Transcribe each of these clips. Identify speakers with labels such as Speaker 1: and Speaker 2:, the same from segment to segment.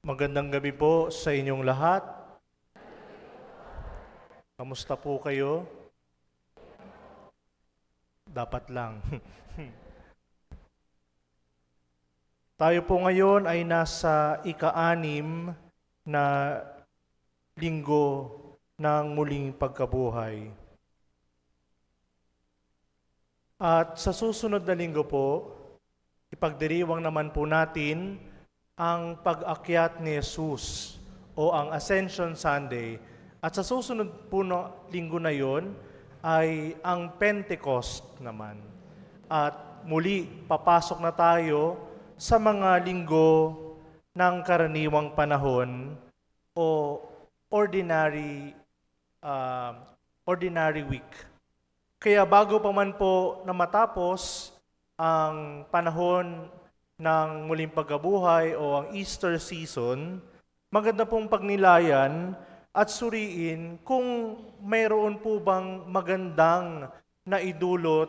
Speaker 1: Magandang gabi po sa inyong lahat. Kamusta po kayo? Dapat lang. Tayo po ngayon ay nasa ika-anim na linggo ng muling pagkabuhay. At sa susunod na linggo po, ipagdiriwang naman po natin ang pag-akyat ni Jesus o ang Ascension Sunday. At sa susunod po na linggo na yon ay ang Pentecost naman. At muli, papasok na tayo sa mga linggo ng karaniwang panahon o ordinary week. Kaya bago pa man po na matapos ang panahon ng muling pagkabuhay o ang Easter season, maganda pong pagnilayan at suriin kung mayroon po bang magandang naidulot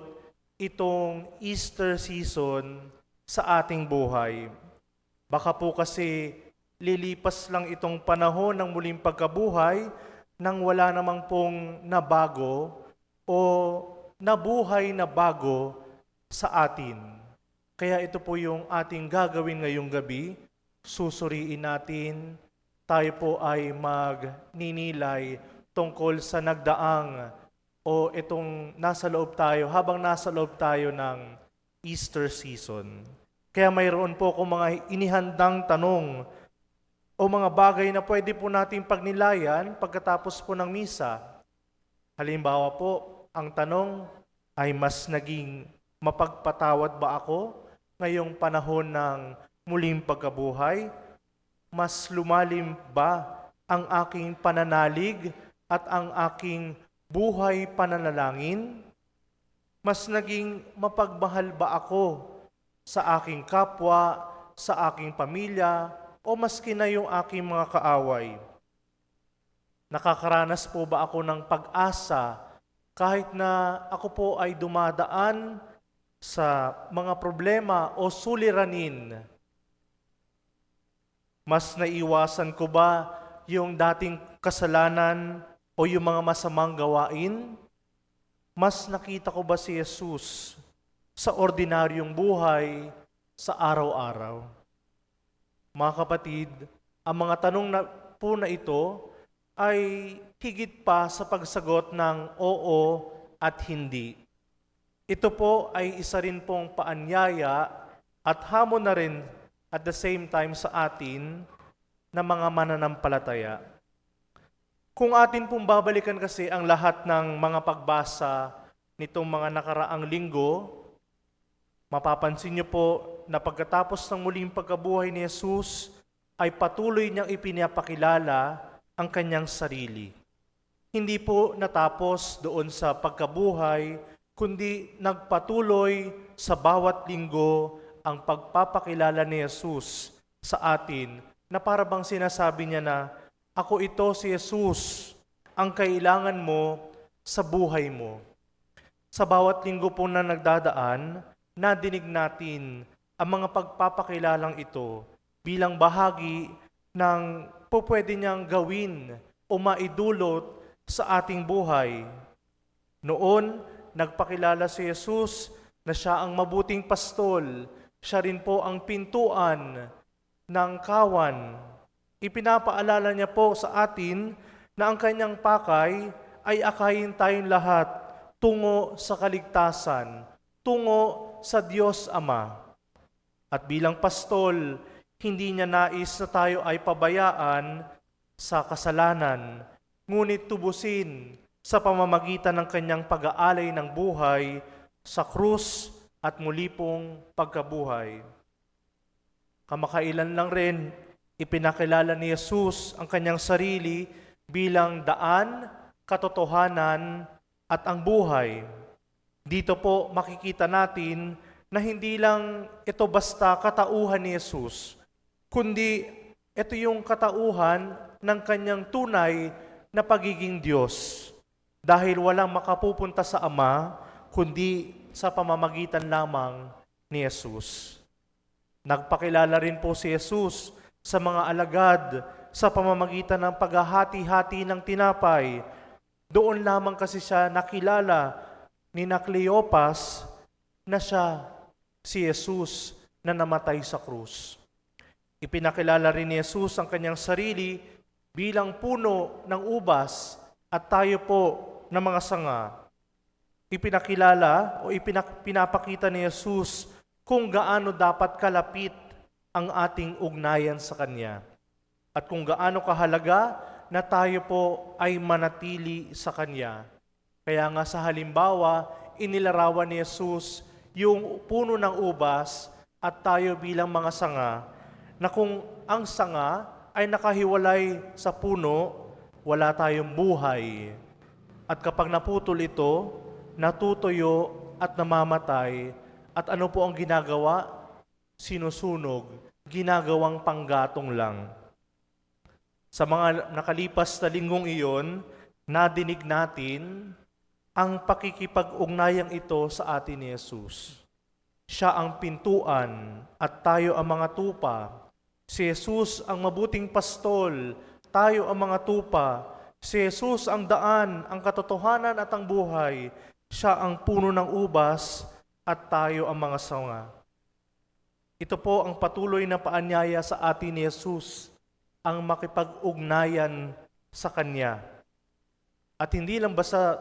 Speaker 1: itong Easter season sa ating buhay. Baka po kasi lilipas lang itong panahon ng muling pagkabuhay nang wala namang pong nabago o nabuhay na bago sa atin. Kaya ito po yung ating gagawin ngayong gabi. Susuriin natin, tayo po ay magninilay tungkol sa nagdaang o itong nasa loob tayo, habang nasa loob tayo ng Easter season. Kaya mayroon po akong mga inihandang tanong o mga bagay na pwede po natin pagnilayan pagkatapos po ng misa. Halimbawa po, ang tanong ay mas naging mapagpatawad ba ako ngayong panahon ng muling pagkabuhay? Mas lumalim ba ang aking pananalig at ang aking buhay pananalangin? Mas naging mapagmahal ba ako sa aking kapwa, sa aking pamilya, o maski na yung aking mga kaaway? Nakakaranas po ba ako ng pag-asa kahit na ako po ay dumadaan sa mga problema o suliranin? Mas naiwasan ko ba yung dating kasalanan o yung mga masamang gawain? Mas nakita ko ba si Jesus sa ordinaryong buhay sa araw-araw? Mga kapatid, ang mga tanong na ito ay higit pa sa pagsagot ng oo at hindi. Ito po ay isa rin pong paanyaya at hamon na rin at the same time sa atin na mga mananampalataya. Kung atin pong babalikan kasi ang lahat ng mga pagbasa nitong mga nakaraang linggo, mapapansin niyo po na pagkatapos ng muling pagkabuhay ni Jesus, ay patuloy niyang ipinapakilala ang kanyang sarili. Hindi po natapos doon sa pagkabuhay, kundi nagpatuloy sa bawat linggo ang pagpapakilala ni Jesus sa atin na para bang sinasabi niya na, ako ito si Jesus, ang kailangan mo sa buhay mo. Sa bawat linggo po na nagdadaan, nadinig natin ang mga pagpapakilalang ito bilang bahagi ng pwede niyang gawin o maidulot sa ating buhay. Noon, nagpakilala si Jesus na siya ang mabuting pastol. Siya rin po ang pintuan ng kawan. Ipinapaalala niya po sa atin na ang kanyang pakay ay akayin tayong lahat tungo sa kaligtasan, tungo sa Diyos Ama. At bilang pastol, hindi niya nais na tayo ay pabayaan sa kasalanan, ngunit tubusin sa pamamagitan ng kanyang pag-aalay ng buhay sa krus at muli pong pagkabuhay. Kamakailan lang rin, ipinakilala ni Jesus ang kanyang sarili bilang daan, katotohanan, at ang buhay. Dito po makikita natin na hindi lang ito basta katauhan ni Jesus, kundi ito yung katauhan ng kanyang tunay na pagiging Diyos. Dahil walang makapupunta sa Ama, kundi sa pamamagitan lamang ni Jesus. Nagpakilala rin po si Jesus sa mga alagad sa pamamagitan ng paghahati-hati ng tinapay. Doon lamang kasi siya nakilala ni Cleopas na siya si Jesus na namatay sa krus. Ipinakilala rin ni Jesus ang kanyang sarili bilang puno ng ubas at tayo po ng mga sanga. Ipinakilala o pinapakita ni Jesus kung gaano dapat kalapit ang ating ugnayan sa Kanya at kung gaano kahalaga na tayo po ay manatili sa Kanya. Kaya nga sa halimbawa, inilarawan ni Jesus yung puno ng ubas at tayo bilang mga sanga, na kung ang sanga ay nakahiwalay sa puno, wala tayong buhay. At kapag naputol ito, natutuyo at namamatay. At ano po ang ginagawa? Sinusunog, ginagawang panggatong lang. Sa mga nakalipas na linggong iyon, nadinig natin ang pakikipag-ugnayang ito sa atin ni Jesus. Siya ang pintuan at tayo ang mga tupa. Si Jesus ang mabuting pastol, tayo ang mga tupa. Si Jesus ang daan, ang katotohanan at ang buhay. Siya ang puno ng ubas at tayo ang mga sanga. Ito po ang patuloy na paanyaya sa atin ni Jesus, ang makipag-ugnayan sa Kanya. At hindi lang basta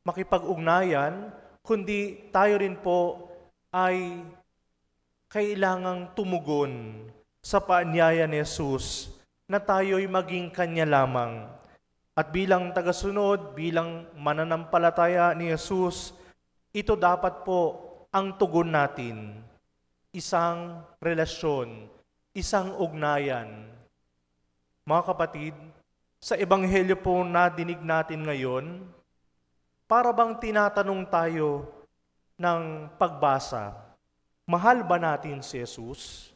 Speaker 1: makipag-ugnayan, kundi tayo rin po ay kailangang tumugon sa paanyaya ni Jesus na tayo'y maging Kanya lamang. At bilang tagasunod, bilang mananampalataya ni Jesus, ito dapat po ang tugon natin. Isang relasyon, isang ugnayan. Mga kapatid, sa Ebanghelyo po na dinig natin ngayon, para bang tinatanong tayo ng pagbasa, mahal ba natin si Jesus?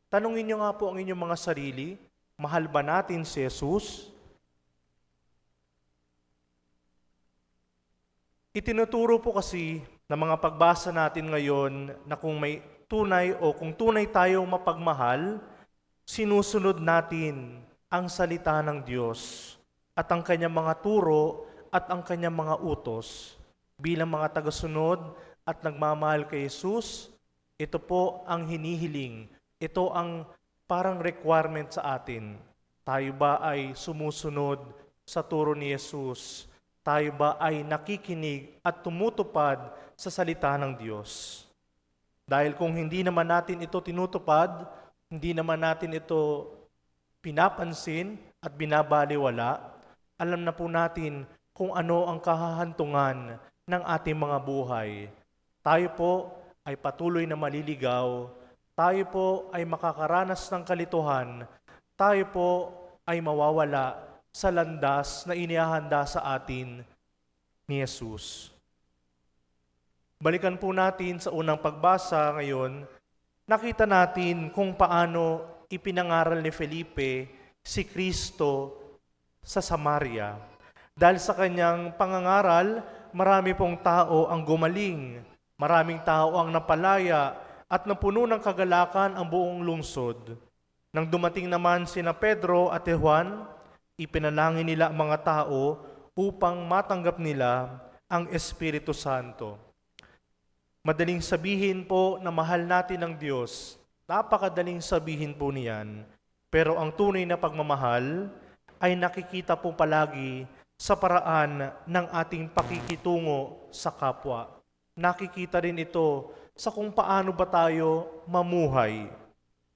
Speaker 1: Tanungin niyo nga po ang inyong mga sarili, mahal ba natin si Jesus? Itinuturo po kasi ng mga pagbasa natin ngayon na kung may tunay o kung tunay tayong mapagmahal, sinusunod natin ang salita ng Diyos at ang kanyang mga turo at ang kanyang mga utos. Bilang mga tagasunod at nagmamahal kay Jesus, ito po ang hinihiling. Ito ang parang requirement sa atin. Tayo ba ay sumusunod sa turo ni Jesus? Tayo ba ay nakikinig at tumutupad sa salita ng Diyos? Dahil kung hindi naman natin ito tinutupad, hindi naman natin ito pinapansin at binabaliwala, alam na po natin kung ano ang kahahantungan ng ating mga buhay. Tayo po ay patuloy na maliligaw, tayo po ay makakaranas ng kalituhan, tayo po ay mawawala sa landas na inihahanda sa atin ni Jesus. Balikan po natin sa unang pagbasa ngayon, nakita natin kung paano ipinangaral ni Felipe si Kristo sa Samaria. Dahil sa kanyang pangangaral, marami pong tao ang gumaling, maraming tao ang napalaya, at napuno ng kagalakan ang buong lungsod. Nang dumating naman sina Pedro at Juan, ipinalangin nila ang mga tao upang matanggap nila ang Espiritu Santo. Madaling sabihin po na mahal natin ang Diyos. Napakadaling sabihin po niyan. Pero ang tunay na pagmamahal ay nakikita po palagi sa paraan ng ating pakikitungo sa kapwa. Nakikita rin ito sa kung paano ba tayo mamuhay.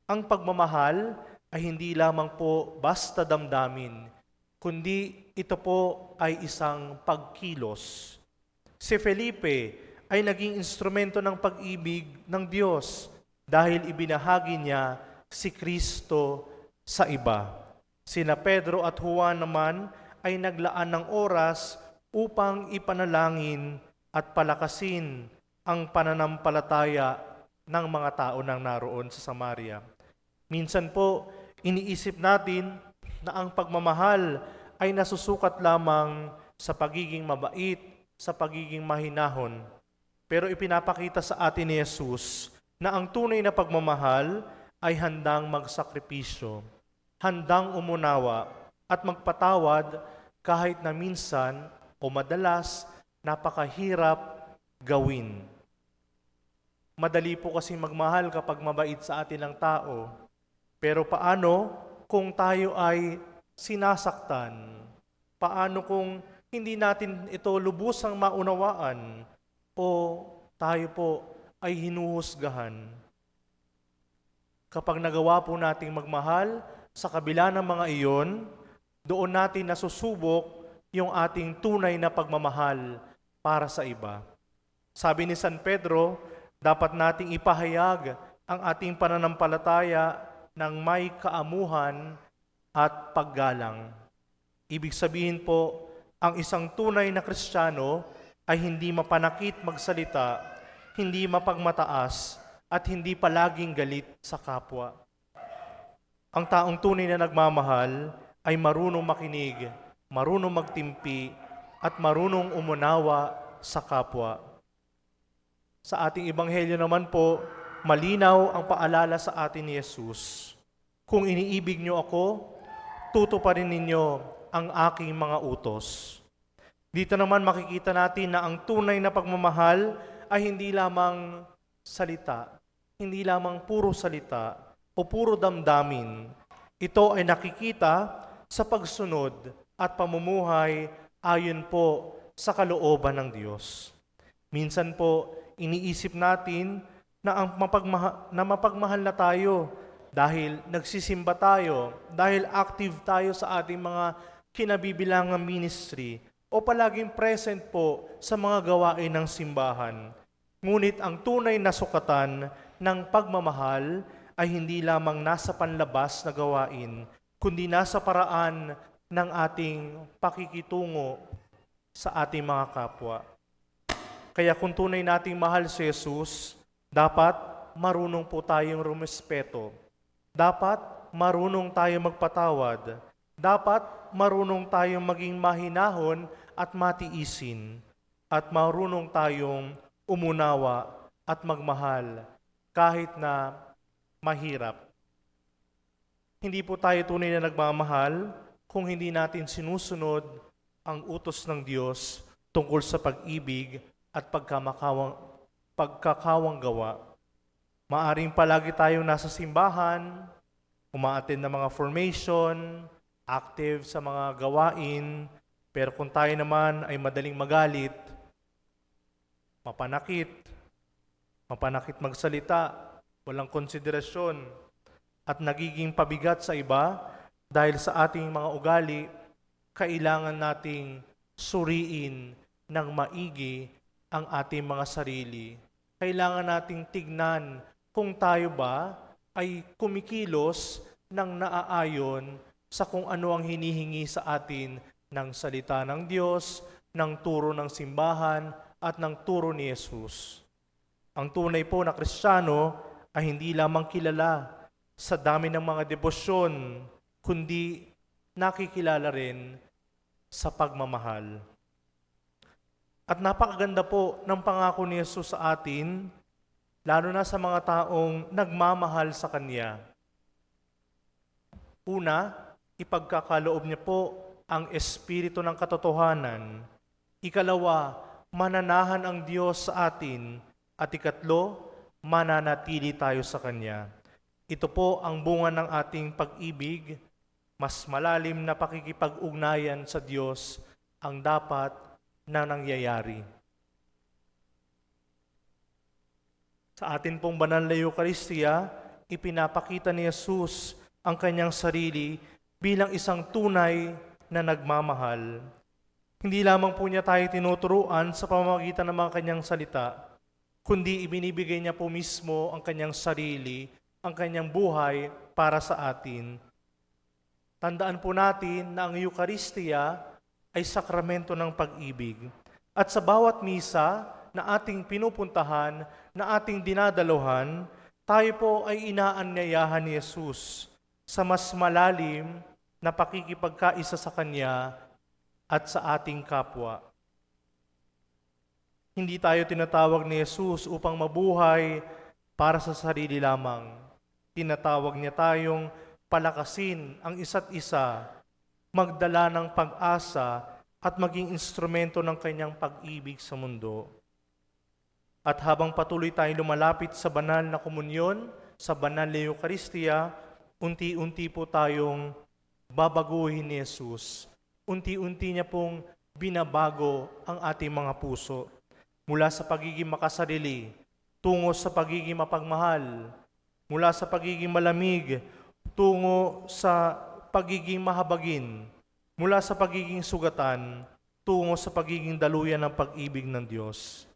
Speaker 1: Ang pagmamahal ay hindi lamang po basta damdamin, kundi ito po ay isang pagkilos. Si Felipe ay naging instrumento ng pag-ibig ng Diyos dahil ibinahagi niya si Kristo sa iba. Sina Pedro at Juan naman ay naglaan ng oras upang ipanalangin at palakasin ang pananampalataya ng mga tao nang naroon sa Samaria. Minsan po, iniisip natin na ang pagmamahal ay nasusukat lamang sa pagiging mabait, sa pagiging mahinahon. Pero ipinapakita sa atin ni Jesus na ang tunay na pagmamahal ay handang magsakripisyo, handang umunawa at magpatawad kahit na minsan o madalas napakahirap gawin. Madali po kasi magmahal kapag mabait sa atin ang tao. Pero paano kung tayo ay sinasaktan? Paano kung hindi natin ito lubusang maunawaan o tayo po ay hinuhusgahan? Kapag nagawa po nating magmahal sa kabila ng mga iyon, doon natin nasusubok yung ating tunay na pagmamahal para sa iba. Sabi ni San Pedro, dapat nating ipahayag ang ating pananampalataya ng may kaamuhan at paggalang. Ibig sabihin po, ang isang tunay na Kristiyano ay hindi mapanakit magsalita, hindi mapagmataas, at hindi palaging galit sa kapwa. Ang taong tunay na nagmamahal ay marunong makinig, marunong magtimpi, at marunong umunawa sa kapwa. Sa ating ebanghelyo naman po, malinaw ang paalala sa atin ni Jesus. Kung iniibig niyo ako, tutuparin ninyo ang aking mga utos. Dito naman makikita natin na ang tunay na pagmamahal ay hindi lamang salita, hindi lamang puro salita o puro damdamin. Ito ay nakikita sa pagsunod at pamumuhay ayon po sa kalooban ng Diyos. Minsan po, iniisip natin na mapagmahal na tayo dahil nagsisimba tayo, dahil active tayo sa ating mga kinabibilangang ministry o palaging present po sa mga gawain ng simbahan. Ngunit ang tunay na sukatan ng pagmamahal ay hindi lamang nasa panlabas na gawain, kundi nasa paraan ng ating pakikitungo sa ating mga kapwa. Kaya kung tunay nating mahal si Jesus, dapat marunong po tayong rumespeto. Dapat marunong tayong magpatawad. Dapat marunong tayong maging mahinahon at matiisin. At marunong tayong umunawa at magmahal kahit na mahirap. Hindi po tayo tunay na nagmamahal kung hindi natin sinusunod ang utos ng Diyos tungkol sa pag-ibig at pagkakawang gawa. Maaring palagi tayong nasa simbahan, umaattend ng mga formation, active sa mga gawain, pero kung tayo naman ay madaling magalit, mapanakit magsalita, walang konsiderasyon, at nagiging pabigat sa iba dahil sa ating mga ugali, kailangan nating suriin ng maigi ang ating mga sarili. Kailangan nating tignan kung tayo ba ay kumikilos ng naaayon sa kung ano ang hinihingi sa atin ng salita ng Diyos, ng turo ng simbahan, at ng turo ni Jesus. Ang tunay po na Kristiyano ay hindi lamang kilala sa dami ng mga debosyon, kundi nakikilala rin sa pagmamahal. At napakaganda po ng pangako ni Jesus sa atin, lalo na sa mga taong nagmamahal sa Kanya. Una, ipagkakaloob niya po ang espiritu ng katotohanan. Ikalawa, mananahan ang Diyos sa atin. At ikatlo, mananatili tayo sa Kanya. Ito po ang bunga ng ating pag-ibig, mas malalim na pakikipag-ugnayan sa Diyos ang dapat na nangyayari. Sa atin pong banal na Eucharistia, ipinapakita ni Jesus ang kanyang sarili bilang isang tunay na nagmamahal. Hindi lamang po niya tayo tinuturuan sa pamamagitan ng mga kanyang salita, kundi ibinibigay niya po mismo ang kanyang sarili, ang kanyang buhay para sa atin. Tandaan po natin na ang Eucharistia ay sakramento ng pag-ibig. At sa bawat misa na ating pinupuntahan, na ating dinadaluhan, tayo po ay inaanyayahan ni Jesus sa mas malalim na pakikipagkaisa sa Kanya at sa ating kapwa. Hindi tayo tinatawag ni Jesus upang mabuhay para sa sarili lamang, Tinatawag niya tayong palakasin ang isa't isa, magdala ng pag-asa at maging instrumento ng kanyang pag-ibig sa mundo. At habang patuloy tayong lumalapit sa banal na komunyon, sa banal na Eucharistia, unti-unti po tayong babaguhin ni Jesus. Unti-unti niya pong binabago ang ating mga puso. Mula sa pagiging makasarili, tungo sa pagiging mapagmahal. Mula sa pagiging malamig, tungo sa pagiging mahabagin. Mula sa pagiging sugatan, tungo sa pagiging daluyan ng pag-ibig ng Diyos.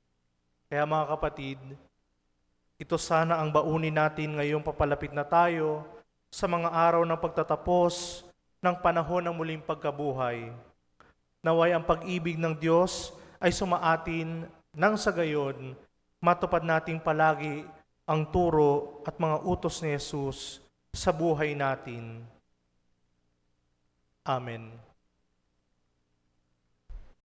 Speaker 1: Kaya mga kapatid, ito sana ang baunin natin ngayong papalapit na tayo sa mga araw ng pagtatapos ng panahon ng muling pagkabuhay. Naway ang pag-ibig ng Diyos ay sumaatin nang sa gayon, matupad nating palagi ang turo at mga utos ni Jesus sa buhay natin. Amen.